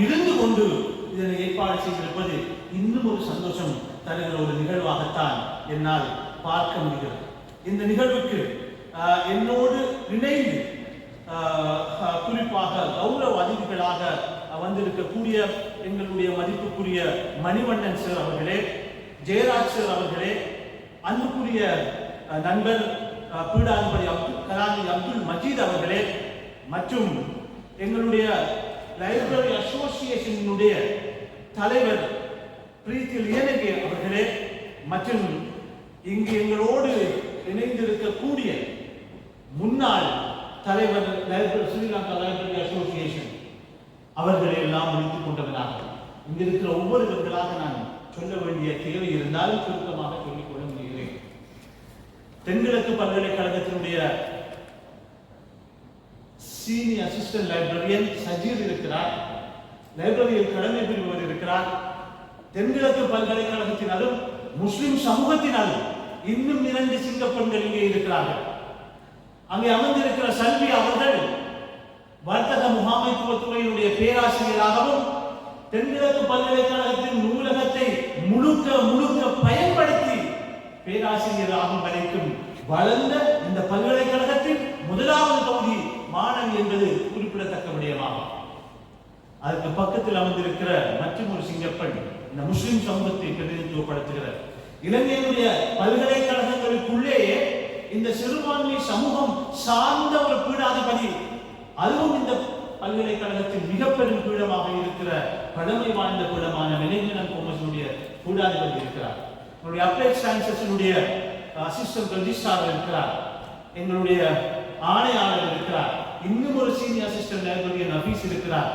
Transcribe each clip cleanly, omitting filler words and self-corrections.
இருந்து கொண்டு இதனை ஏற்பாடு செய்திருப்பது இன்னும் ஒரு சந்தோஷம் தருகிற ஒரு நிகழ்வாகத்தான் என்னால் பார்க்க முடிகிறது. இந்த நிகழ்வுக்கு என்னோடு இணைந்து குறிப்பாக கௌரவ அதிதிகளாக வந்திருக்கக்கூடிய எங்களுடைய மதிப்புக்குரிய மணிவண்ணன் சார் அவர்களே, ஜெயராஜ் சார் அவர்களே, அன்புக்குரிய நண்பர் பீடாதிபதி அப்துல் மஜீத் அவர்களே, மற்றும் எங்களுடைய லைப்ரரி அசோசியேஷனுடைய தலைவர் பிரீத்தி லியனகே அவர்களே, மற்றும் இங்கு எங்களோடு இணைந்திருக்கக்கூடிய முன்னாள் தலைவர் ஸ்ரீலங்கா லைப்ரரி அசோசியேஷன் அவர்களை எல்லாம் முடித்துக் கொண்டவனாக இங்கு இருக்கிற ஒவ்வொருவர்களாக நான் சொல்ல வேண்டிய தேவை இருந்தாலும் சுருக்கமாக சொல்லிக்கொள்ள முடிகிறேன். தென்கிழக்கு பல்கலைக்கழகத்தினுடைய சீனியர் அசிஸ்டன்ட் லைப்ரரியன் சஜீர் இருக்கிறார், லைப்ரரியில் கடமை புரிபவர் இருக்கிறார். தென்கிழக்கு பல்கலைக்கழகத்தினாலும் முஸ்லிம் சமூகத்தினாலும் இன்னும் 2 சிங்க பெண்கள் இங்கே இருக்கிறார்கள். அங்கே அமர்ந்திருக்கிற சல்வி அவர்கள் வர்த்தக முகாமைத்துவத்துறையினுடைய பேராசிரியராகவும் தென்கிழக்கு பல்கலைக்கழகத்தின் நூலகத்தை முழுக்க பயன்படுத்தி பேராசிரியராகும் வரைக்கும் வளர்ந்த இந்த பல்கலைக்கழகத்தின் 1வது தொகுதி மாணவி என்பது குறிப்பிடத்தக்க விடயமாகும். அதற்கு பக்கத்தில் அமர்ந்திருக்கிற மற்றும் ஒரு சிங்கப்பெண் இந்த முஸ்லிம் சமூகத்தை பிரதிநிதித்துவப்படுத்துகிறார். இலங்கையினுடைய பல்கலைக்கழகங்களுக்குள்ளேயே இந்த சிறுபான்மை சமூகம் சார்ந்த ஒரு பீடாதிபதி, அதுவும் இந்த பல்கலைக்கழகத்தின் மிக பெரும் பீடமாக இருக்கிற பழமை வாய்ந்த பீடமான மேனேஜ்மென்ட் காமர்ஸினுடைய பீடாதிபதி இருக்கிறார். எங்களுடைய அப்ளைட் சயின்சஸினுடைய அசிஸ்டன்ட் ரெஜிஸ்ட்ரார் இருக்கிறார், எங்களுடைய ஆணையாளர் இருக்கிறார், இன்னும் ஒரு சீனியர் அசிஸ்டன்ட் லைப்ரரியன் நபீஸ் இருக்கிறார்,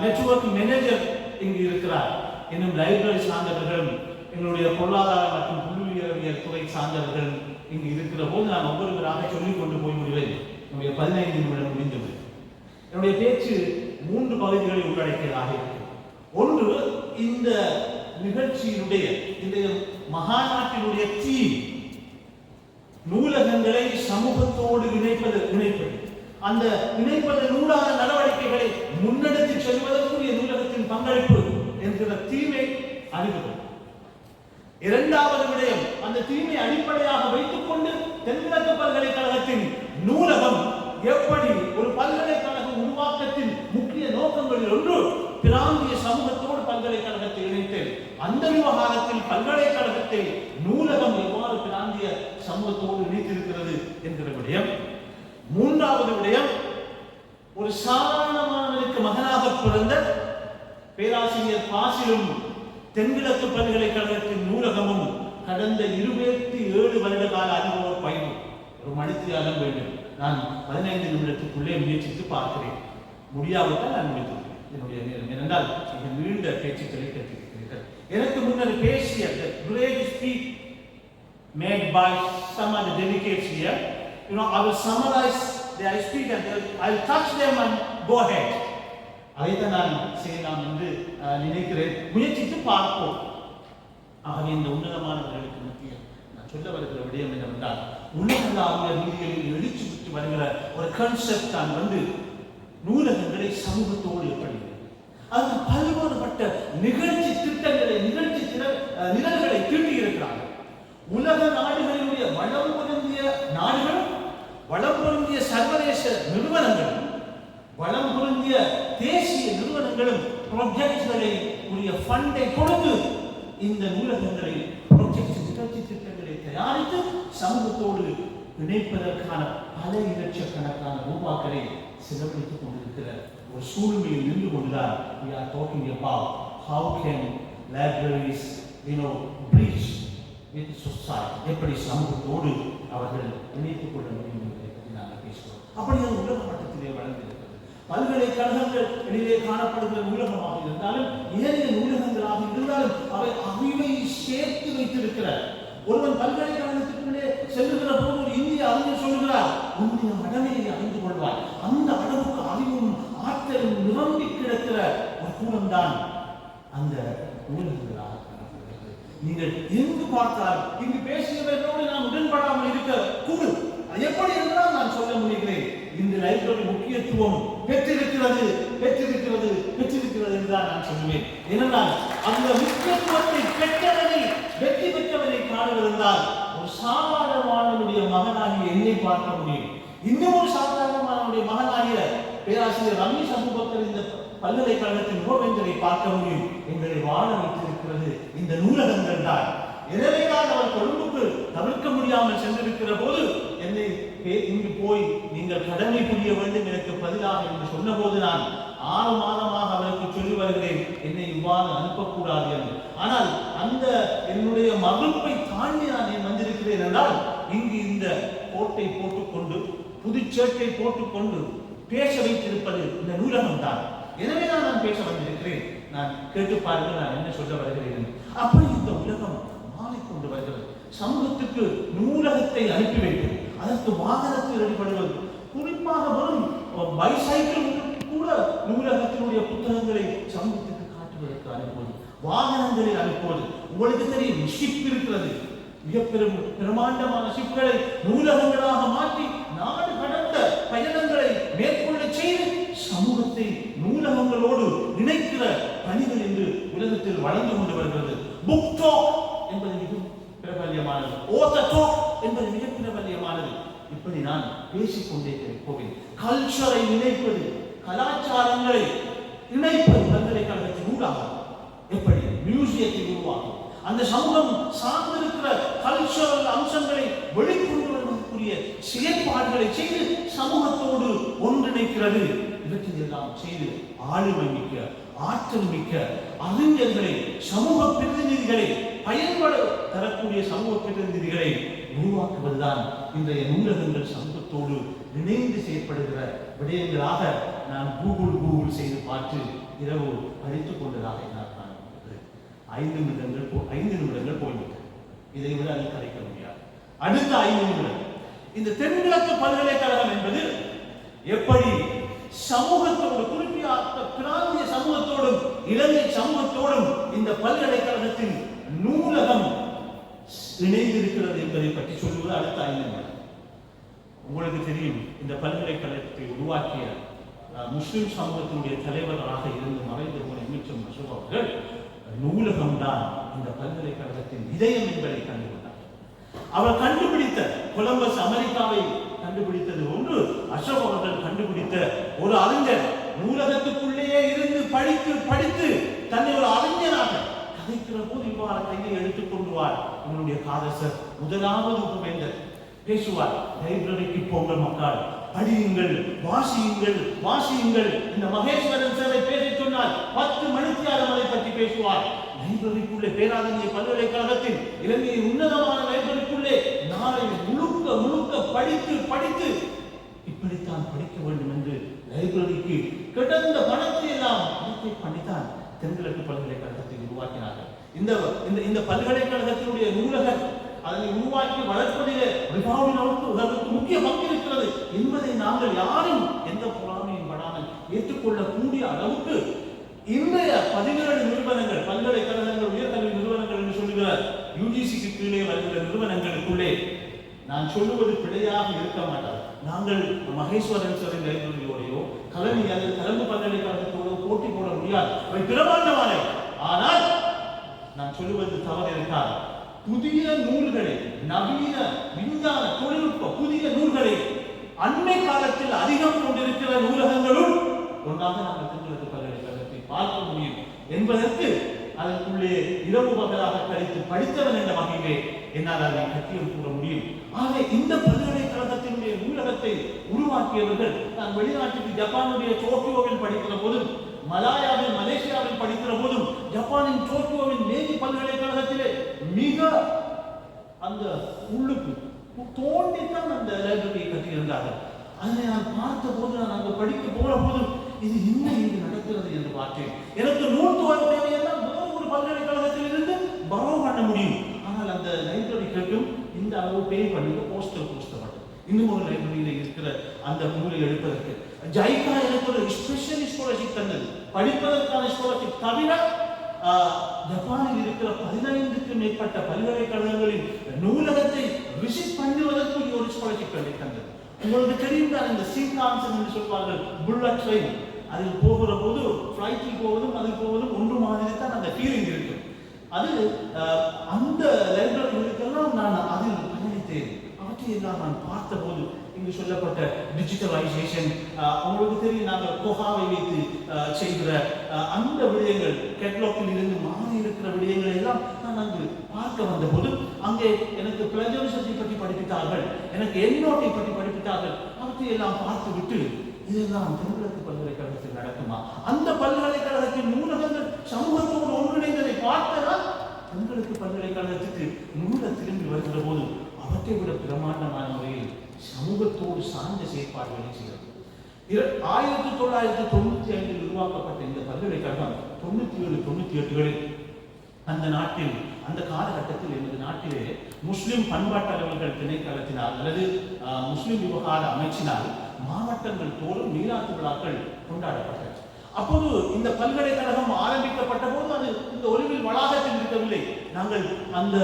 நெட்வொர்க் மேனேஜர் இங்கு இருக்கிறார். இன்னும் லைப்ரரி சார்ந்தவர்களும் எங்களுடைய பொருளாதார மற்றும் புள்ளியியல் துறை சார்ந்தவர்கள் இங்கு இருக்கிற போது நான் ஒவ்வொருவராக சொல்லிக் கொண்டு போய் முடிவேன். என்னுடைய 15 நிமிடம் முடிந்தது. என்னுடைய பேச்சு 3 பகுதிகளை உள்ளடக்கியதாக இருக்கு. ஒன்று, இந்த நிகழ்ச்சியினுடைய இந்த மகாநாட்டினுடைய தீம் நூலகங்களை சமூகத்தோடு இணைப்பது, அந்த இணைப்பதனூடான நடவடிக்கைகளை முன்னெடுத்து செல்வதற்குரிய நூலகத்தின் பங்களிப்பு என்கிற தீமை அறிவது. 2வது விடயம், அந்த தீமை அடிப்படையாக வைத்துக் கொண்டு தென்கிழக்கு பல்கலைக்கழகத்தின் நூலகம் எப்படி ஒரு பல்கலைக்கழக உருவாக்கத்தின் முக்கிய நோக்கங்களில் ஒன்று பிராந்திய சமூகத்தோடு பல்கலைக்கழகத்தை இணைத்து அந்த விவகாரத்தில் பல்கலைக்கழகத்தை நூலகம் எவ்வாறு பிராந்திய சமூகத்தோடு இணைத்திருக்கிறது என்கிற விடயம். 3வது விடயம், ஒரு சாதாரணமானவருக்கு மகனாக பிறந்த பேராசிரியர் பாசிலும் தென்கிழக்கு பல்கலைக்கழகத்தின் நூலகமும் கடந்த 27 வருட கால அனுபவ பயணம் ஒரு மணித்தியாலம் வேண்டும். நான் 15 நிமிடத்துக்குள்ளே முயற்சித்து பார்க்கிறேன். முடியாவிட்டால் நான் முடித்துள்ளேன் என்னுடைய நேரம். ஏனென்றால் மிக நீண்ட பேச்சுக்களை கேட்டிருக்கிறீர்கள். எனக்கு முன்னர் பேசிய great speech made by some of the delegates here, I will summarize their speech and I will touch them and go ahead. அதைத்தான் நான் செய்யலாம் என்று நினைக்கிறேன். முயற்சித்து பார்ப்போம். ஆகவே இந்த உன்னதமானவர்களுக்கு மத்திய நான் சொல்ல வருகிற விடயம் என்னவென்றால், உலகளாவிய ரீதியில் எழுச்சி விட்டு வருகிற ஒரு கான்செப்ட் தான் நூலகங்களை சமூகத்தோடு எப்படி அது பல்வேறுபட்ட நிகழ்ச்சி திட்டங்களை நிரல்களை தீட்டி இருக்கிறார்கள். உலக நாடுகளினுடைய வளம் பொருந்திய நாடுகளும் வளம் பொருந்திய சர்வதேச நிறுவனங்களும் வளம் பொருந்திய தேசிய நிறுவனங்களும் ப்ராஜெக்ட்களை உரிய ஃபண்டை கொடுத்து இந்த நூலகங்களை ப்ராஜெக்ட் நிகழ்ச்சி திட்டங்களை தயாரித்து சமூகத்தோடு இணைப்பதற்கான பல லட்சக்கணக்கான ரூபாய்களை செலவழித்துக் கொண்டிருக்கிற ஒரு சூழ்நிலையில் நின்று கொண்டுதான் we are talking about how can libraries bridge with society, எப்படி சமூகத்தோடு அவர்கள் இணைத்துக் கொள்ள முடியும் என்பதை பற்றி நாங்கள் பேசுகிறோம். அப்படி அது உலக மட்டத்திலே வளர்ந்திருக்கிறது. பல்கலைக்கழகங்கள் இடையே காணப்படுகிற நூலகமாக இருந்தாலும் ஏனைய நூலகங்களாக இருந்தாலும் அவை அறிவை சேர்த்து வைத்திருக்கிற ஒருவன் பல்கலைக்கழகத்துக்குள்ளே செல்லுகிற போது ஒரு இந்திய அறிஞர் சொல்லுகிறார், உன்னுடைய மடமையை அறிந்து கொள்வார். அந்த அளவுக்கு அறிவும் ஆற்றலும் நிரம்பி கிடக்கிற ஒரு கூடம்தான் அந்த நூலகங்களாக காணப்படுகிறது. நீங்கள் எங்கு பார்த்தால் இங்கு பேசியவர்களோடு நான் உடன்படாமல் இருக்க கூடும். எப்படி என்றால் நான் சொல்ல முடிகிறேன், இந்த லைப்ரரி முக்கியத்துவம் பெற்றிருக்கிறது என்றுதான் நான் சொல்லுவேன். ஏனென்றால் அந்த முக்கியத்துவத்தை பெற்றவனை, வெற்றி பெற்றவனை காணுவதென்றால் ஒரு சாதாரணமானவனுடைய மகனாகிய என்னை பார்க்க முடியும். இன்னும் ஒரு சாதாரணமானவனுடைய மகனாகிய பேராசிரியர் ரமேஷ் அபுபக்கர் இந்த பல்கலைக்கழகத்தின் முகவேந்தரை பார்க்க முடியும். எங்களை வாழ வைத்திருக்கிறது இந்த நூலகங்கள் தான். எனவேதான் அவர் கொழும்புக்கு தவிர்க்க முடியாமல் சென்றிருக்கிற போது என்னை இங்கு போய் நீங்கள் கடமை புரிய வேண்டும் எனக்கு பதிலாக என்று சொன்ன போது நான் 6 மாதமாக அவருக்கு சொல்லி வருகிறேன், என்னை இவ்வாறு அனுப்பக்கூடாது என்று. ஆனால் அந்த என்னுடைய மறுப்பை தாண்டி நான் ஏன் வந்திருக்கிறேன் என்றால், இங்கு இந்த கோட்டை போட்டுக்கொண்டு புதுச்சேட்டை போட்டுக்கொண்டு பேச வைத்திருப்பது இந்த நூலகம் தான். எனவே நான் பேச வந்திருக்கிறேன். நான் கேட்டு பாருங்கள் நான் என்ன சொல்ல வருகிறேன். அப்படி இந்த உலகம் மாறிக்கொண்டு வருகிறது. சமூகத்துக்கு நூலகத்தை அனுப்பி வைக்கும், அதற்கு வாகனத்தை ரெடிபடுவது, குறிப்பாக வரும் பைசைக்கிள் கூட நூலகத்தினுடைய புத்தகங்களை சமூகத்துக்கு காட்டுவதற்கு அனுப்புவது, வாகனங்களை அனுப்புவது. உங்களுக்கு தெரியும், ஷிப் இருக்கிறது. மிக பிரமாண்டமான ஷிப்களை நூலகங்களாக மாற்றி நாடு கடந்த பயணங்களை மேற்கொள்ள செய்து சமூகத்தை நூலகங்களோடு இணைக்கிற பணிகள் என்று உலகத்தில் வளர்ந்து கொண்டு வருகிறது. புக் டாக் என்பது மிக பிரபல்யமானது, ஓத்தர் டாக் என்பது மிக பிரபல்யமானது. இப்படி நான் பேசிக்கொண்டே போவேன். கல்ச்சரை இணைப்பது, கலாச்சாரங்களை இணைப்பது பல்கலைக்கழகத்தின் ஊடாக எப்படி மியூசியத்தை உருவாக்கும், அந்த சமூகம் சார்ந்திருக்கிற கல்ச்சரல் அம்சங்களை வெளிக்கொண்டு வருவதற்குரிய செயற்பாடுகளை செய்து சமூகத்தோடு ஒன்றிணைக்கிறது. இவற்றை எல்லாம் செய்து ஆளுமை மிக்க, ஆற்றல் மிக்க அறிஞர்களை, சமூக பிரதிநிதிகளை, பயன்பட தரக்கூடிய சமூக பிரதிநிதிகளை உருவாக்குவதுதான் இன்றைய நூலகங்கள் சமூகத்தோடு இணைந்து செயற்படுகிற விடயங்களாக நான் கூகுள் செய்து பார்த்து இரவு படித்துக் கொண்டதாக என்னால் காண முடிகிறது. 5 நிமிடங்கள் போய்விட்டது. இதை விட அது கரைக்க முடியாது. அடுத்த 5 நிமிடம் இந்த தென்கிழக்கு பல்கலைக்கழகம் என்பது எப்படி சமூகத்தோடு, குறிப்பிட்ட பிராந்திய சமூகத்தோடும் இலங்கை சமூகத்தோடும் இந்த பல்கலைக்கழகத்தின் நூலகம் இணைந்திருக்கிறது என்பதை பற்றி சொல்லுவது அடுத்த 5 நிமிடம். உங்களுக்கு தெரியும், இந்த பல்கலைக்கழகத்தை உருவாக்கிய முஸ்லிம் சமூகத்தினுடைய தலைவராக இருந்து மறைந்து போன எம்எச்எம் அஷ்ரப் அவர்கள் நூலகம்தான் இந்த பல்கலைக்கழகத்தின் இதயம் என்பதை கண்டுபிடித்தார். அவர் கண்டுபிடித்த கொலம்பஸ் அமெரிக்காவை கண்டுபிடித்தது ஒன்று, அஷ்ரப் அவர்கள் கண்டுபிடித்த ஒரு அறிஞர் நூலகத்துக்குள்ளேயே இருந்து படித்து தன்னை ஒரு அறிஞராக கதைக்கிற போது இவ்வாறு கையை எடுத்துக்கொண்டு வார். என்னுடைய காதசர் முதலாவது உபவேந்தர் பேசுவார், லைப்ரரிக்கு போங்கள் மக்கள், படியுங்கள், வாசியுங்கள். இந்த மகேஸ்வரன் சாரை பேச சொன்னால் 10 மணித்தியாலம் அதை பற்றி பேசுவார். லைப்ரரிக்குள்ளே, பேராதனிய பல்கலைக்கழகத்தின் இலங்கையின் உன்னதமான லைப்ரரிக்குள்ளே நாளை முழுக்க படித்து இப்படித்தான் படிக்க வேண்டும் என்று லைப்ரரிக்கு கிடந்த பணத்தை எல்லாம் பண்ணித்தான் தென்கிழக்கு பல்கலைக்கழகத்தை உருவாக்கினார்கள். இந்த பல்கலைக்கழகத்தினுடைய நூலகம் அதனை உருவாக்கி வளர்ப்பதிலே அதற்கு முக்கிய பங்கு இருக்கிறது என்பதை நாங்கள் யாரும் எந்த பொறாமையும் படாமல் ஏற்றுக்கொள்ளக்கூடிய அளவுக்கு இன்றைய 17 நிறுவனங்கள், பல்கலைக்கழகங்கள், உயர்கல்வி நிறுவனங்கள் என்று சொல்லுகிற யுஜிசிக்கு கீழே வருகிற நிறுவனங்களுக்குள்ளே நான் சொல்லுவது பிழையாக இருக்க மாட்டார். நாங்கள் மகேஸ்வரன் சாரின் லைப்ரரியோடையோ கலந்து பல்கலைக்கழகத்தோடு போட்டி போட முடியாது, அவை பிரமாண்டமான. ஆனால் நான் சொல்லுவது தவறு இருக்காது. புதிய நூல்களை, நவீன விஞ்ஞான தொழில்நுட்ப புதிய நூல்களை அண்மை காலத்தில் அதிகம் கொண்டிருக்கிற நூலகங்களும் ஒன்றாக நாங்கள் தென்கிழக்கு பல்கலைக்கழகத்தை பார்க்க முடியும் என்பதற்கு அதற்குள்ளே இரவு பகலாக கழித்து படித்தவன் என்ற வகையிலே என்னால் அதை கட்டியம் கூற முடியும். ஆக இந்த பல்கலைக்கழகத்தினுடைய நூலகத்தை உருவாக்கியவர்கள், நான் வெளிநாட்டுக்கு ஜப்பானுடைய டோக்கியோவில் படிக்கிற போதும், மலாயாவில், மலேசியாவில் படிக்கிற போதும், ஜப்பானின் டோக்கியோவின் மேஜி பல்கலைக்கழகத்திலே மிக அந்த உள்ளுக்கு தோண்டித்தான் அந்த லைப்ரரியை கட்டியிருந்தார்கள். அதனை நான் பார்த்த போது, நான் அங்கு படிக்க போன போதும் இது என்ன இங்கு நடக்கிறது என்று பார்த்தேன். எனக்கு நூல் தேவையெல்லாம் வேறு ஒரு பல்கலைக்கழகத்தில் இருந்து பரவ பண்ண முடியும். ஆனால் அந்த லைப்ரரிக்கும் இந்த அளவு பே பண்ணி போஸ்டர் மட்டும் இன்னும் ஒரு லைப்ரரியில இருக்கிற அந்த நூலை எடுப்பதற்கு ஜைகா எனக்கு ஒரு ஸ்பெஷல் ஸ்காலர்ஷிப் தந்தது. படிப்பதற்கான ஸ்காலர்ஷிப் தவிர ஜப்பானில் இருக்கிற 15க்கு மேற்பட்ட பல்கலைக்கழகங்களின் நூலகத்தை விசிட் பண்ணுவதற்கு ஒரு ஸ்காலர்ஷிப் தந்தது. உங்களுக்கு தெரியும் தான், இந்த சிங்கான்சன் என்று சொல்வார்கள், புல்லட் ட்ரெயின், அதில் போகிற போது ஃப்ளைட்டில் போவதும் அதில் போவதும் ஒன்று மாதிரி தான் அந்த ஃபீலிங் இருக்கு. அது அந்த லைப்ரரிகளுக்கெல்லாம் நான் அதில் பயணித்தேன். அவற்றையெல்லாம் நான் பார்த்தபோது இங்கு சொல்லப்பட்ட டிஜிட்டலைசேஷன், உங்களுக்கு தெரியும், நாங்கள் கொஹாவை வைத்து செய்கிற அந்த விடயங்கள், கேட்லாக்கில் இருந்து மாறி இருக்கிற விடயங்களை எல்லாம் நான் அங்கு பார்க்க வந்த போது அங்கே எனக்கு பிளஜரிசத்தை பற்றி படிப்பித்தார்கள், எனக்கு எண்ணோட்டை பற்றி படிப்பித்தார்கள். அவற்றையெல்லாம் பார்த்து விட்டு இதெல்லாம் தமிழக பல்கலைக்கழகத்தில் நடக்குமா? அந்த பல்கலைக்கழகத்தின் நூலகங்கள் சமூகத்தோடு ஒன்றிணைந்ததை பார்த்ததால் தமிழக பல்கலைக்கழகத்துக்கு நூல திரும்பி வருகிற போது அவற்றை விட பிரமாண்டமான முறையில் சமூகத்தோடு சார்ந்த செயற்பாடுகளை செய்கிறது. 1995 உருவாக்கப்பட்ட இந்த பல்கலைக்கழகம் 97-98களில் அந்த நாட்டில், அந்த காலகட்டத்தில் எமது நாட்டிலே முஸ்லிம் பண்பாட்டு அலுவலர்கள் திணைக்களத்தினால் அல்லது முஸ்லிம் விவகார அமைச்சினால் மாவட்டங்கள் தோறும் மீலாத்து விழாக்கள் கொண்டாடப்பட்டது. அப்போது இந்த பல்கலைக்கழகம் ஆரம்பிக்கப்பட்ட போது அது இந்த ஒலிவில் வளாகத்தில் இருக்கவில்லை. நாங்கள் அந்த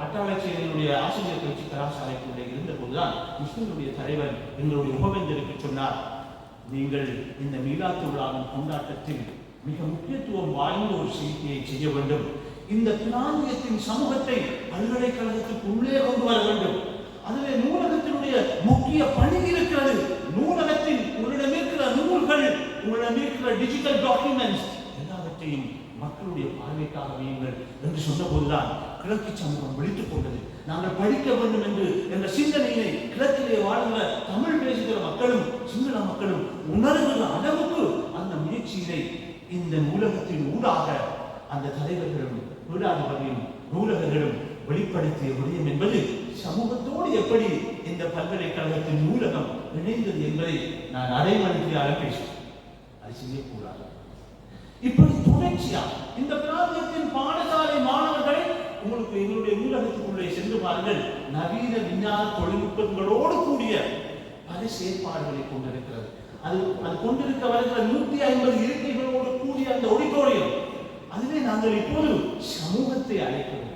அட்டாளச்சேரியினுடைய ஆசிரியர் பயிற்சி கலாசாலைக்குள்ளே இருந்த போதுதான் முஸ்லிம்களுடைய தலைவர் எங்களுடைய உபவேந்தருக்கு சொன்னார், நீங்கள் இந்த மீலாத்து விழாவின் கொண்டாட்டத்தில் மிக முக்கியத்துவம் வாய்ந்த ஒரு செய்தியை செய்ய வேண்டும். இந்த பிராந்தியத்தின் சமூகத்தை பல்கலைக்கழகத்துக்கு உள்ளே கொண்டு வர வேண்டும். அதிலே நூலகத்தினுடைய முக்கிய பணி இருக்கிறது. நூலகத்தில் உங்களிடம் இருக்கிற நூல்கள், உங்களிடம் இருக்கிற டிஜிட்டல் டாக்குமெண்ட்ஸ் எல்லாவற்றையும் மக்களுடைய பார்வைக்காக வையுங்கள் என்று சொன்ன போதுதான் கிழக்கு சமூகம் விழித்துக் கொண்டது. நாங்கள் படிக்க வேண்டும் என்று என்ற சிந்தனையை கிழக்கிலே வாழ்கிற தமிழ் பேசுகிற மக்களும் சிங்கள மக்களும் உணர்கிற அளவுக்கு அந்த முயற்சியினை இந்த நூலகத்தின் ஊடாக அந்த தலைவர்களும் பீடாதிபதியும் நூலகர்களும் வெளிப்படுத்திய விடயம் என்பது சமூகத்தோடு எப்படி இந்த பல்கலைக்கழகத்தின் நூலகம் இணைந்தது என்பதை நான் அரைமணிக்கு பேசுகிறேன். அது செய்யக்கூடாது. இப்படி தொடர்ச்சியா இந்த பிராந்தியத்தின் பாடசாலை மாணவர்களை உங்களுக்கு எங்களுடைய நூலகத்துக்குள்ளே சென்று பாருங்கள். நவீன விஞ்ஞான தொழில்நுட்பங்களோடு கூடிய பல செயற்பாடுகளை கொண்டிருக்கிறது. அது கொண்டிருக்க வருகிற 150 இருக்கைகளோடு கூடிய அந்த ஆடிட்டோரியம், அதுவே நாங்கள் இப்போது சமூகத்தை அழைக்கிறோம்,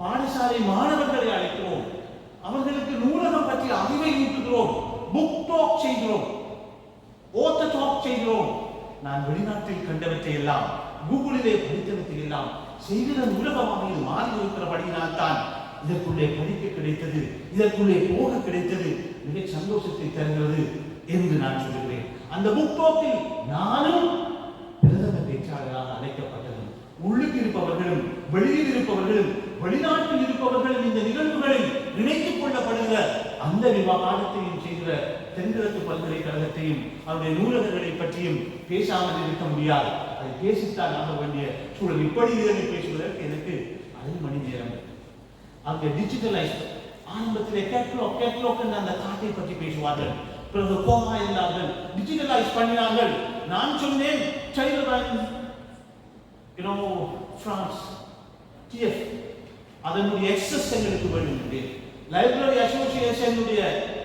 பாடசாலை மாணவர்களை அழைக்கிறோம், அவர்களுக்கு நூலகம் பற்றி அறிவை ஊட்டுகிறோம், புக் டாக் செய்கிறோம், ஓத்தர் டாக் செய்கிறோம். நான் வெளிநாட்டில் கண்டவற்றை எல்லாம், கூகுளிலே படித்தவற்றை எல்லாம் செய்கிற நூலகமாக இது மாறி இருக்கிறபடியினால் தான் இதற்குள்ளே படிக்க கிடைத்தது, இதற்குள்ளே போக கிடைத்தது மிக சந்தோஷத்தை தருகிறது என்று நான் சொல்கிறேன். அந்த புக் டாக்கில் நானும் பிரதம பேச்சாளராக அழைக்கப்பட்டது. உள்ளுக்கு இருப்பவர்களும் வெளியில் இருப்பவர்களும் வெளிநாட்டில் இருப்பவர்களும் இந்த நிகழ்வுகளில் இணைத்துக் கொள்ளப்படுகிற அந்த விவாதத்தையும் செய்கிற தென்கிழக்கு பல்கலைக்கழகத்தையும் அவருடைய நூலகங்களை பற்றியும் பேசாமல் இருக்க முடியாது. அதை பேசித்தான் ஆக வேண்டிய சூழல். இப்படி இதனை பேசுவதற்கு எனக்கு 1/2 மணி நேரம். அங்கே டிஜிட்டலைஸ், ஆரம்பத்திலே கேட்லாக் அந்த காட்டை பற்றி பேசுவார்கள், பிறகு கோமா இருந்தார்கள், டிஜிட்டலைஸ் பண்ணினார்கள். நான் சொன்னேன் பிரான்ஸ் TF அதனுடைய எக்ஸஸ் எங்களுக்கு வேண்டும். லைப்ரரி அசோசியேஷனுடைய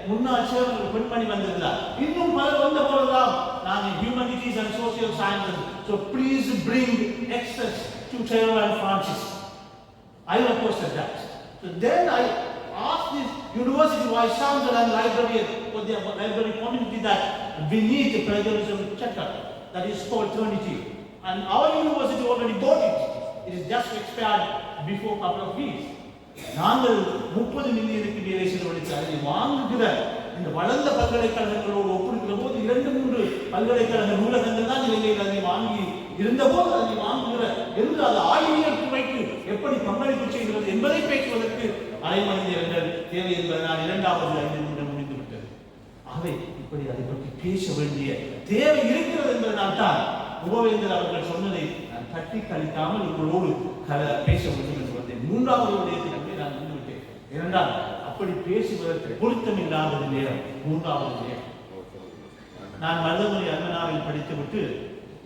முன்னாள் சேர்மன் பெண்மணி வந்திருந்தார். இன்னும் பலர் வந்த போதெல்லாம் நாங்கள் humanities and social sciences, so please bring access to Taylor and Francis. I requested that. So then I asked this university vice chancellor and library community that we need a plagiarism checkup that is called Trinity, and our university already got it. It is just expired before a couple of weeks. நாங்கள் 30 மில்லியனுக்கு மேலே செலவழித்து அதை வாங்குகிற இந்த வளர்ந்த பல்கலைக்கழகங்களோடு ஒப்பிடுகிற போது 2-3 பல்கலைக்கழக நூலகங்கள் தான் இலங்கையில் அதை வாங்கி இருந்த போது அதை வாங்குகிற என்று அது ஆய்வியல் துறைக்கு எப்படி பங்களிப்பு செய்கிறது என்பதை பேசுவதற்கு 1/2 மணி நேரங்கள் தேவை என்பதனால் 2வது 5 நிமிடம் முடிந்துவிட்டது. ஆகவே இப்படி அதை பற்றி பேச வேண்டிய தேவை இருக்கிறது என்பதனால் தான் உபவேந்தர் அவர்கள் சொன்னதை நான் தட்டி கழிக்காமல் உங்களோடு பேச வேண்டும் என்று வந்தேன். 3வது விடயத்தை நான் வந்துவிட்டேன். இரண்டாம் அப்படி பேசுவதற்கு பொருத்தமில்லாதது நேரம். 3வது நேரம், நான் மருதமொழி அண்ணனாவில் படித்துவிட்டு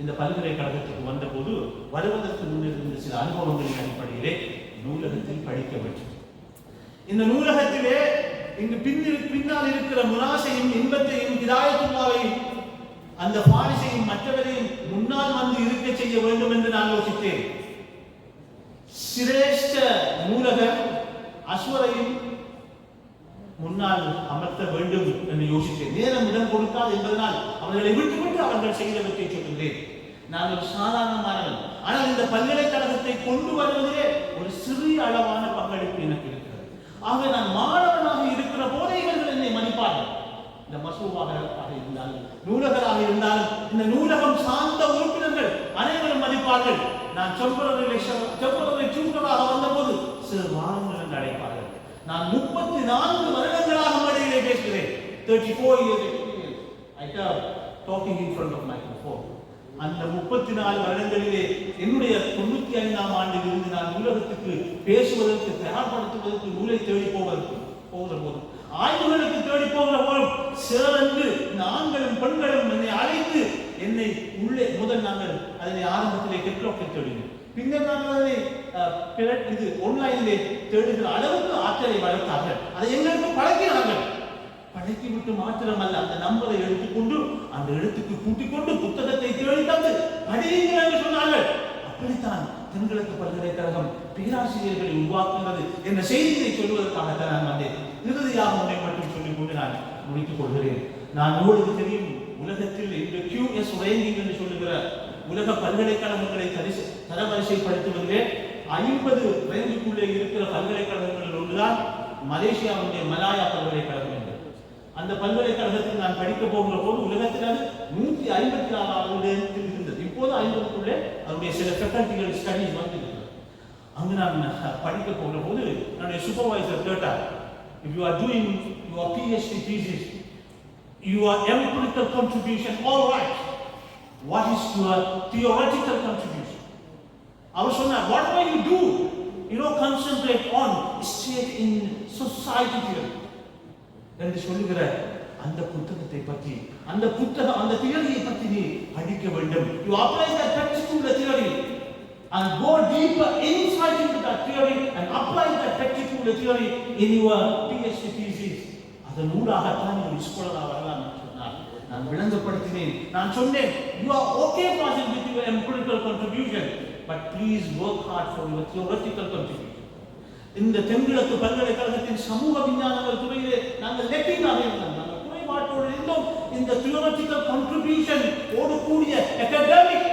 இந்த பல்கலைக்கழகத்துக்கு வந்த போது வருவதற்கு முன்னிருந்த சில அனுபவங்களின் அடிப்படையிலே நூலகத்தில் படிக்க வேண்டும். இந்த நூலகத்திலே இங்கு பின்னால் இருக்கிற முனாசையும் இன்பத்தையும் ஹிதாயத்துல்லாவையும் அந்த பாரிசையும் மற்றவரையும் முன்னால் வந்து இருக்க செய்ய வேண்டும் என்று நான் யோசித்தேன். சிரேஷ்ட நூலகர் அஸ்வரையும் முன்னால் அமர்த்த வேண்டும் என்று யோசித்தேன். நேரம் இடம் கொடுக்காது என்பதனால் அவர்களை விட்டுவிட்டு அவர்கள் செய்தவற்றை சொல்லுகிறேன். நான் ஒரு சாதாரணமானவன். ஆனால் இந்த பல்கலைக்கழகத்தை கொண்டு வருவதிலே ஒரு சிறிய அளவான பங்களிப்பு எனக்கு இருக்கிறது. ஆக நான் மாணவனாக இருக்கிற போதே இவர்கள் என்னை மதிப்பார்கள். இந்த மசூவாக இருந்தாலும் நூலகராக இருந்தாலும் இந்த நூலகம் சார்ந்த உறுப்பினர்கள் அனைவரும் மதிப்பார்கள். நான் செம்பரவை சூட்டராக வந்தபோது சிறு வாரங்கள் என்று அழைப்பார்கள். நான் 34 வருடங்களாக மேடையிலே பேசுகிறேன். 34 years experience. I have talking in front of microphone. அந்த 34 வருடங்களிலே என்னுடைய 95ஆம் ஆண்டில் இருந்து நான் நூலகத்துக்கு பேசுவதற்கு தயார்படுத்துவதற்கு நூலை தேடி போகிற போது ஆய்வுகளுக்கு தேடி போகிற போதும் சிறந்து ஆண்களும் பெண்களும் என்னை அழைத்து என்னை உள்ளே முதல் நாங்கள் அதனை ஆரம்பத்திலே கெட்லாக்கில் தேடினோம். பின்னர் நாங்கள் அதனை இது ஆன்லைனிலே தேடுகிற அளவுக்கு ஆற்றலை வளர்த்தார்கள். அதை எங்களுக்கு பழக்கினார்கள். பழக்கிவிட்டு மாத்திரமல்ல, அந்த நம்பரை எடுத்துக்கொண்டு அந்த இடத்துக்கு கூட்டிக் கொண்டு புத்தகத்தை தேடி தந்து படியுங்கள் என்று சொன்னார்கள். அப்படித்தான் தென்கிழக்கு பல்கலைக்கழகம் பேராசிரியர்களை உருவாக்குகிறது என்ற செய்தியை சொல்வதற்காகத்தான் நான் வந்தேன். இறுதியாக ஒன்றை மட்டும் சொல்லிக் கொண்டு நான் முடித்துக் கொள்கிறேன். நான் உங்களுக்கு தெரியும், உலகத்தில் இந்த QS ரேங்கிங் என்று சொல்லுகிற உலக பல்கலைக்கழகங்களை தரவரிசைப்படுத்துவதிலே 50 ரேங்குக்குள்ளே இருக்கிற பல்கலைக்கழகங்கள் ஒன்றுதான் மலேசியாவுடைய மலாயா பல்கலைக்கழகம் என்று. அந்த பல்கலைக்கழகத்தில் நான் படிக்க போகிற போது உலகத்தில் அது 156வது இடத்தில் இருந்தது. இப்போது 50க்குள்ளே அதனுடைய சில ஃபேக்கல்டிகள் ஸ்டடிஸ் வந்து அங்கு நான் படிக்க போகிற போது என்னுடைய சூப்பர்வைசர் கேட்டார், if you are doing your PhD thesis, your empirical contribution, all right, what is your theoretical contribution? அவர் சொன்னார், whatever you do, concentrate on state in society theory என்று சொல்லுகிற அந்த புத்தகத்தை பற்றி அந்த தியரியை பற்றி நீ படிக்க வேண்டும். You apply that text to the theory and go deeper insight into that theory and apply that text to the theory in your PhD thesis. அதன் ஊடாகத்தான் நீங்கள் ஸ்காலராக வரலாம் என்று சொன்னார். நான் விளங்கப்படுத்தினேன். நான் சொன்னேன், you are okay with your empirical contribution, but please work hard for your theoretical contribution. இந்த தென்கிழக்கு பல்கலைக்கழகத்தின் சமூக விஞ்ஞானங்கள் துறையிலே நாங்கள் லெட்டினாக இருந்தோம். நாங்கள் குறைபாட்டோடு இருந்தோம். இந்த தியோரட்டிக்கல் கான்ட்ரிபியூஷன் ஓடு கூடிய அகாடமிக்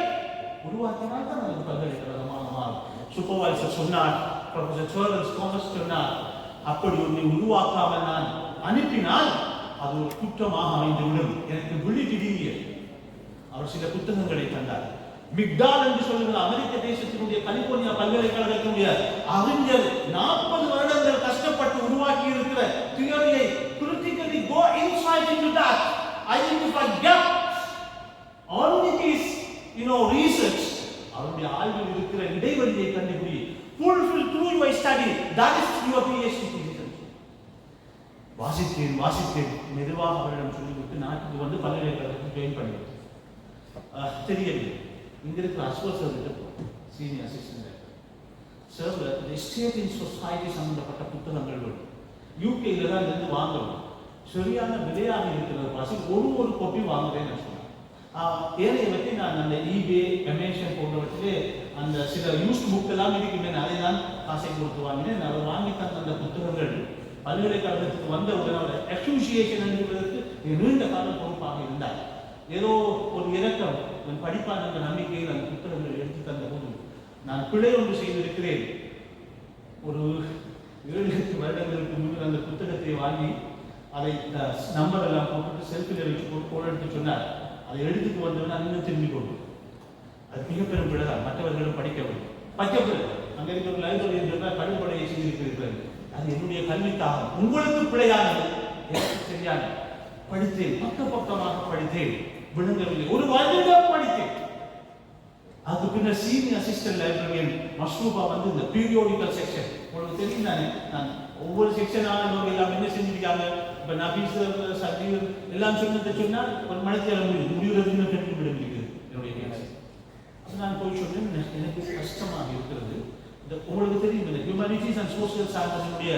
உருவாக்கினால் தான் அந்த பல்கலைக்கழகமாக மாறும். சூப்பர்வைசர் சொன்னார், ப்ரொஃபசர் சார்ல்ஸ் தாமஸ் சொன்னார், அப்படி ஒன்றை உருவாக்காமல் நான் அனுப்பினால் அது ஒரு குற்றமாக அமைந்துவிடும். எனக்கு விழி திடீரியது. அவர் சில புத்தகங்களை தந்தார். மிக்டால் என்று சொல்லுகிற அமெரிக்க தேசத்தினுடைய கலிபோர்னியா பல்கலைக்கழகத்தினுடைய அறிஞர் 40 வருடங்கள் கஷ்டப்பட்டு உருவாக்கி இருக்கிற தியரியை critically go inside into that, identify gaps on this research. அவருடைய ஆய்வில் இருக்கிற இடைவெளியை கண்டுபிடி, fulfill through your study, that is your PhD thesis. வாசித்தேன் மெதுவாக அவரிடம் சொல்லிவிட்டு நாட்டுக்கு வந்து பல்கலைக்கழகத்தில் ஜாயின் பண்ணிவிட்டேன். தெரியவில்லை. இங்க இருக்கிற அஸ்வர் சார் கிட்ட சீனியர் அசிஸ்டன்ட் சார் ஸ்டேட் இன் சொசைட்டி சம்பந்தப்பட்ட புத்தகங்கள் வரும். யூகேல தான் இருந்து வாங்கணும். சரியான விலையாக இருக்கிறது பாசி ஒரு கோப்பி வாங்குறேன்னு சொன்னேன். ஏனையவற்றை நான் அந்த ஈபே அமேசான் போன்றவற்றிலே அந்த சில யூஸ்ட் புக் எல்லாம் இருக்கின்றன. அதை தான் காசை கொடுத்து வாங்கினேன். அதை வாங்கி தந்த அந்த புத்தகங்கள் பல்கலைக்கழகத்துக்கு வந்த உடனே அசோசியேஷன் என்பதற்கு நீண்ட காலம் பொறுப்பாக இருந்தார். ஏதோ ஒரு இலக்கம் படிப்பான் என்ற நம்பிக்கையில் அந்த புத்தகங்கள் எடுத்து தந்த போது நான் பிழை ஒன்று செய்திருக்கிறேன். ஒரு 7-8 வருடங்களுக்கு முன்பு அந்த புத்தகத்தை வாங்கி அதை நம்பர் எல்லாம் போட்டு செல்ஃபில் வச்சு போட எடுத்து சொன்னார். அதை எடுத்துட்டு வந்தவன் அங்கே திரும்பி கொண்டு அது மிகப்பெரும் பிழை தான். மற்றவர்களும் படிக்கவில்லை. அங்கே இருக்கிற ஒரு லைப்ரரி என்றால் கடும்படையை செய்திருக்கிறது. அது என்னுடைய கல்விக்காக உங்களுக்கு பிழையானது, எனக்கு சரியான படித்தேன். பக்கமாக படித்தேன், விளங்கவில்லை. ஒரு வருடம் படித்தேன். அதுக்கு பின்னர் சீனியர் அசிஸ்டன்ட் லைப்ரரியன் மஷ்ரூபா வந்து இந்த பீரியோடிக்கல் செக்ஷன் உங்களுக்கு தெரியும் தானே. நான் ஒவ்வொரு செக்ஷனாக எல்லாம் என்ன செஞ்சிருக்காங்க. இப்போ நான் பேசுகிற சஜீவ் எல்லாம் சொன்னதை சொன்னால் ஒரு மனத்தில் முடிவுறதுன்னு கட்டி விட முடியுது என்னுடைய பேச்சு. அது நான் போய் சொன்னேன், எனக்கு கஷ்டமாக இருக்கிறது. உங்களுக்கு தெரியும், இந்த ஹியூமனிட்டிஸ் அண்ட் சோசியல் சயின்ஸினுடைய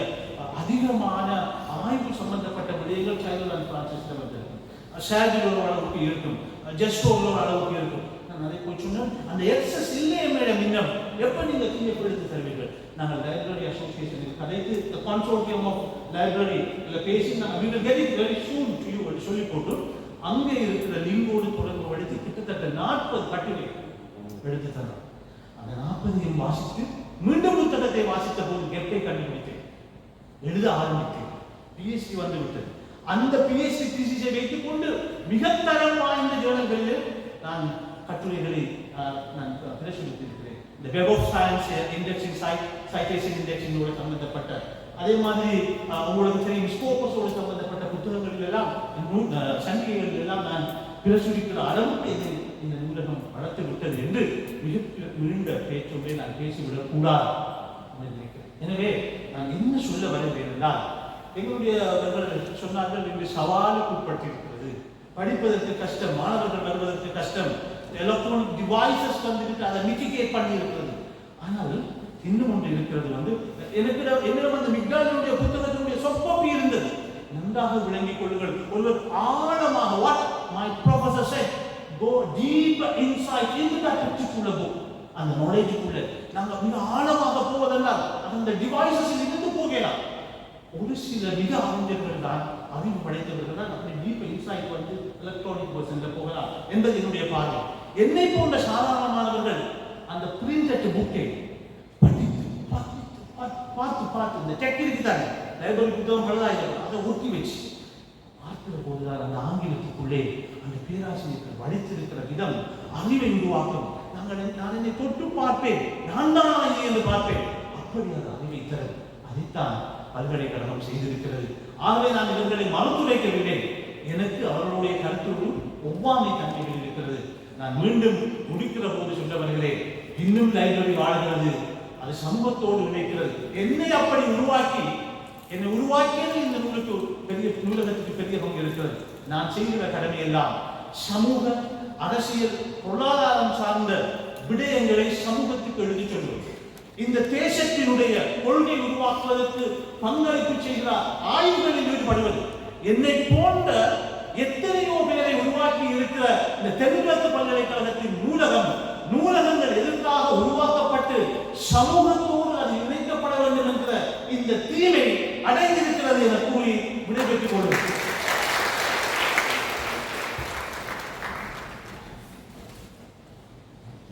அதிகமான ஆய்வு சம்பந்தப்பட்ட விடயங்கள் சைல்ட் அண்ட் பிரான்சிஸ்ல வந்து ஷேர்ஜில் ஒரு அளவுக்கு இருக்கும், ஜஸ்டோவில் ஒரு அளவுக்கு இருக்கும். நான் அதை போய் சொன்னேன், அந்த எக்ஸஸ் இல்லையே மேடம், இன்னும் எப்போ நீங்கள் தீயப்பு எடுத்து தருவீர்கள்? நாங்கள் லைப்ரரி அசோசியேஷனுக்கு கதைத்து கன்சோர்டியம் ஆஃப் லைப்ரரி இல்லை பேசி நாங்கள் we will get it very soon to you சொல்லி போட்டு அங்கே இருக்கிற லிங்கோடு தொடர்பு வடித்து கிட்டத்தட்ட 40 கட்டுரை எடுத்து தரோம். அந்த 40 வாசித்து மீண்டும் புத்தகத்தை வாசித்த போது கெப்பை கண்டுபிடித்தேன், எழுத ஆரம்பித்தேன். பிஎஸ்சி வந்து விட்டது. அந்த பிஎஸ்சி தீசிஸை வைத்துக் கொண்டு மிக தரம் வாய்ந்த ஜேர்னல்களில் நான் கட்டுரைகளை நான் பிரசுரித்திருக்கிறேன். இந்த web of science indexing citation இண்டெக்ஸிங்கோடு சம்பந்தப்பட்ட, அதே மாதிரி உங்களுக்கு தெரியும் ஸ்கோபஸோடு சம்பந்தப்பட்ட புத்தகங்கள் எல்லாம் சங்கிகள் எல்லாம் நான் பிரசுரிக்கிற அளவுக்கு இந்த நூலகம் வளர்த்து விட்டது என்று மிக நீண்ட பேச்சோடு நான் பேசிவிடக் கூடாது என்று நினைக்கிறேன். எனவே நான் என்ன சொல்ல வருகிறேன் என்றால், எங்களுடையவர்கள் சொன்னார்கள் இங்கு சவாலுக்கு உட்பட்டிருக்கிறது, படிப்பதற்கு கஷ்டம், மாணவர்கள் வருவதற்கு கஷ்டம், எலக்ட்ரானிக் டிவைசஸ் வந்துட்டு அதை மிட்டிகேட் பண்ணி இருக்கிறது. ஆனால் இன்னும் ஒன்று இருக்கிறது, என்னிடம் அந்த மிக்டாலினுடைய புத்தகத்தினுடைய சொப்பி இருந்தது. நன்றாக விளங்கிக் கொள்ளுங்கள். ஒருவர் ஆழமாக what my professor said, go deep insight into that particular book. அந்த knowledge-க்குள்ள நாங்கள் மிக ஆழமாக போவதென்றால் அந்த டிவைசஸில் இருந்து போகலாம். ஒரு சில மிக அறிஞர்கள் தான், அறிவு படைத்தவர்கள் தான் அப்படி டீப் இன்சைட் வந்து எலக்ட்ரானிக் பர்சன்ல போகலாம் என்பது என்னுடைய பார்வை. என்னை போன்ற சாதாரணமானவர்கள் அந்த பிரிண்டட் புக்கை படித்து பார்த்து இந்த டெக் இருக்குதாங்க, லைப்ரரி புத்தகம் பழுதாயிருக்கும், அதை ஒட்டி வச்சு பார்க்கிற போதுதான் அந்த ஆங்கிலத்துக்குள்ளே அந்த பேராசிரியர்கள் வடித்திருக்கிற விதம் அறிவை உருவாக்கும். நான் என்னை தொட்டு பார்ப்பேன், நான் தான் என்று பார்ப்பேன், அப்படி அந்த அறிவை தரும். அதைத்தான் பல்கலைக்கழகம் செய்திருக்கிறது. ஆகவே நான் இவர்களை மறுத்துரைக்கவில்லை. எனக்கு அவர்களுடைய கருத்தோடு ஒவ்வாமை தன்மைகள் இருக்கிறது. நான் மீண்டும் முடிக்கிற போது சொல்ல வருகிறேன், இன்னும் லைப்ரரி வாழ்கிறது, அது சமூகத்தோடு இணைக்கிறது. என்னை அப்படி என்னை உருவாக்கியது இந்த நூலுக்கு பெரிய நூலகத்துக்கு பெரிய பங்கு இருக்கிறது. நான் செய்கிற கடமை எல்லாம் சமூக, அரசியல், பொருளாதாரம் சார்ந்த விடயங்களை சமூகத்துக்கு எழுதி சொல்வது. இந்த தேசத்தினுடைய கொள்கை உருவாக்குவதற்கு பங்களிப்பு செய்கிறார் ஆய்வுகளில் ஈடுபடுவது. என்னை போன்ற எத்தனையோ பேரை உருவாக்கி இருக்கிற இந்த தென்கிழக்கு பல்கலைக்கழகத்தின் நூலகங்கள் எதற்காக உருவாக்கப்பட்டு சமூகத்தோடு அது இணைக்கப்பட வேண்டும் என்கிற இந்த தீமை அடைந்திருக்கிறது என கூறி விடைபெற்றுக் கொள்ளும்.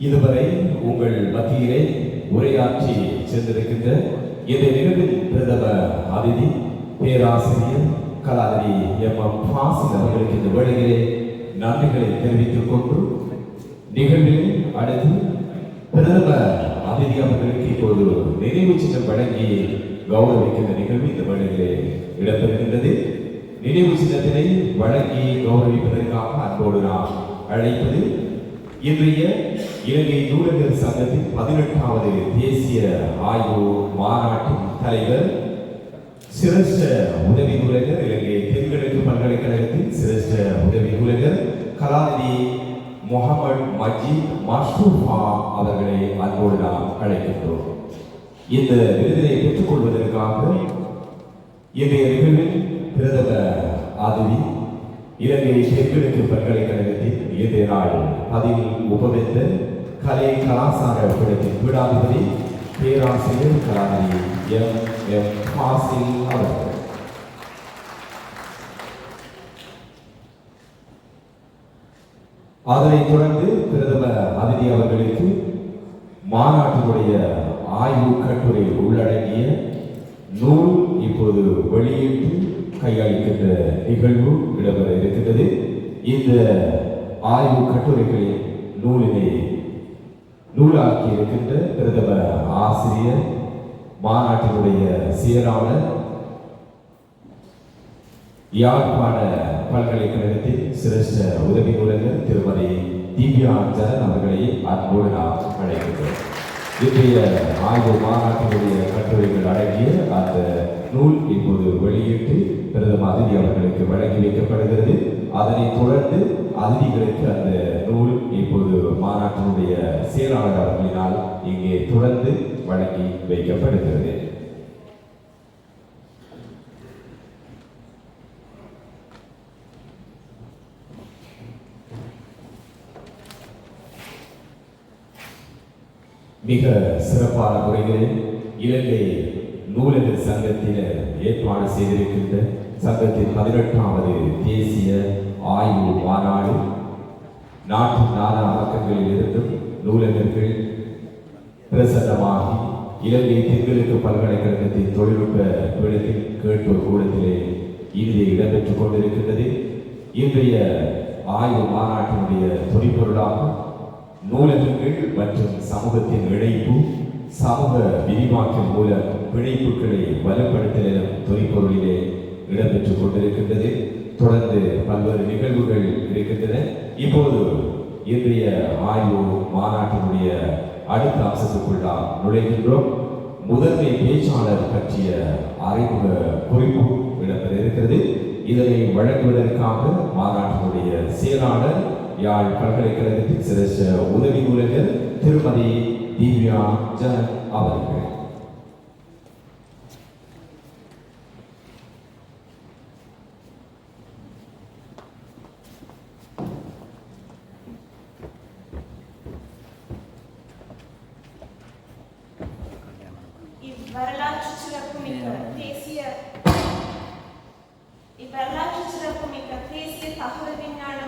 இதுவரை உங்கள் மத்தியிலே உரையாற்றி சென்றிருக்கின்ற இந்த நிகழ்வில் பிரதம அதிதி பேராசிரியர் கலாநிதி எம் ஃபாசில் அவர்களுக்கு இந்த வேளையிலே நன்றிகளை தெரிவித்துக் கொண்டு நிகழ்வில் அடுத்து பிரதம அதிதி அவர்களுக்கு இப்போது நினைவு சின்னம் வழங்கி கௌரவிக்கின்ற நிகழ்வு இந்த வேளையிலே இடம்பெறுகின்றது. நினைவு சின்னத்தினை வழங்கி கௌரவிப்பதற்காக அன்போடு நாம் அழைப்பது இன்றைய இலங்கை நூலகர் சங்கத்தின் 18வது தேசிய ஆய்வு மாநாட்டின் தலைவர், சிரேஷ்ட உதவி நூலகர், இலங்கை தென்கிழக்கு பல்கலைக்கழகத்தின் சிரேஷ்ட உதவி நூலகர் கலாநிதி முகமது மஜீத் மஷ்ரூஃபா அவர்களை அன்போடு நாம் அழைக்கின்றோம். இந்த விருதினை பெற்றுக் கொள்வதற்காக இன்றைய நிகழ்வில் பிரதம அதிதி இலங்கை தென்கிழக்கு பல்கலைக்கழகத்தின் இன்றைய நாள் பதில் உபவேந்தர் கலை கலாசார பீடத்தின் பீடாதிபதி பேராசிரியர் கலாநிதி எம் ஃபாசில் அவர்கள். அதனைத் தொடர்ந்து பிரதம அதிதி அவர்களுக்கு மாநாட்டினுடைய ஆய்வு கட்டுரை உள்ளடங்கிய நூல் இப்போது வெளியிட்டு கையளிக்கின்ற நிகழ்வு இடம்பெற இருக்கின்றது. இந்த ஆய்வு கட்டுரைகளின் நூலினை நூலாக்கி இருக்கின்ற பிரதம ஆசிரியர், மாநாட்டினுடைய செயலாளர், யாழ்ப்பாண பல்கலைக்கழகத்தின் சிரேஷ்ட உதவி நூலகர் திருமதி திவ்யா ஜனன் அவர்களை அன்போடு நாம் அழைக்கின்றோம். இன்றைய ஆய்வு மாநாட்டினுடைய கட்டுரைகள் அடங்கிய அந்த நூல் இப்போது வெளியிட்டு பிரதம அதிதி அவர்களுக்கு வழங்கி வைக்கப்படுகிறது. அதனைத் தொடர்ந்து அதிதிகளுக்கு அந்த நூல் இப்போது மாநாட்டினுடைய செயலாளர் அவர்களினால் இங்கே தொடர்ந்து வழங்கி வைக்கப்படுகிறது. மிக சிறப்பான முறையில் இலங்கை நூலக சங்கத்தினர் ஏற்பாடு செய்திருக்கின்ற சங்கத்தின் 18வது தேசிய ஆய்வு மாநாடு நாட்டின் நானா பக்கங்களில் இருந்தும் நூலகர்கள் பிரசன்னமாகி இலங்கை தென்கிழக்கு பல்கலைக்கழகத்தின் தொழில்நுட்ப பீடத்தில் கேட்போர் கூடத்திலே இறுதி இடம்பெற்றுக் கொண்டிருக்கின்றது. இன்றைய ஆய்வு மாநாட்டினுடைய துணைப்பொருளாக நூலகங்கள் மற்றும் சமூகத்தின் இணைப்பு, சமூக விரிவாக்கம் மூலம் பிணைப்புகளை வலுப்படுத்தல் எனும் துணைப்பொருளிலே இடம்பெற்றுக் கொண்டிருக்கின்றது. தொடர்ந்து பல்வேறு நிகழ்வுகள் இருக்கின்றன. இப்போது இன்றைய ஆய்வு மாநாட்டினுடைய அடுத்த அம்சத்துக்குள்ளாக நுழைகின்றோம். முதன்மை பேச்சாளர் பற்றிய அறிமுக குறிப்பு இடம்பெற இருக்கிறது. இதனை வழங்குவதற்காக மாநாட்டினுடைய செயலாளர் யாழ் பல்கலைக்கழகத்தின் சிரேஷ்ட உதவி நூலகர் திருமதி திவ்யா ஜனன் அவர்கள். வரலாற்று சிறப்புமிக்க தேசிய தகவல் விஞ்ஞான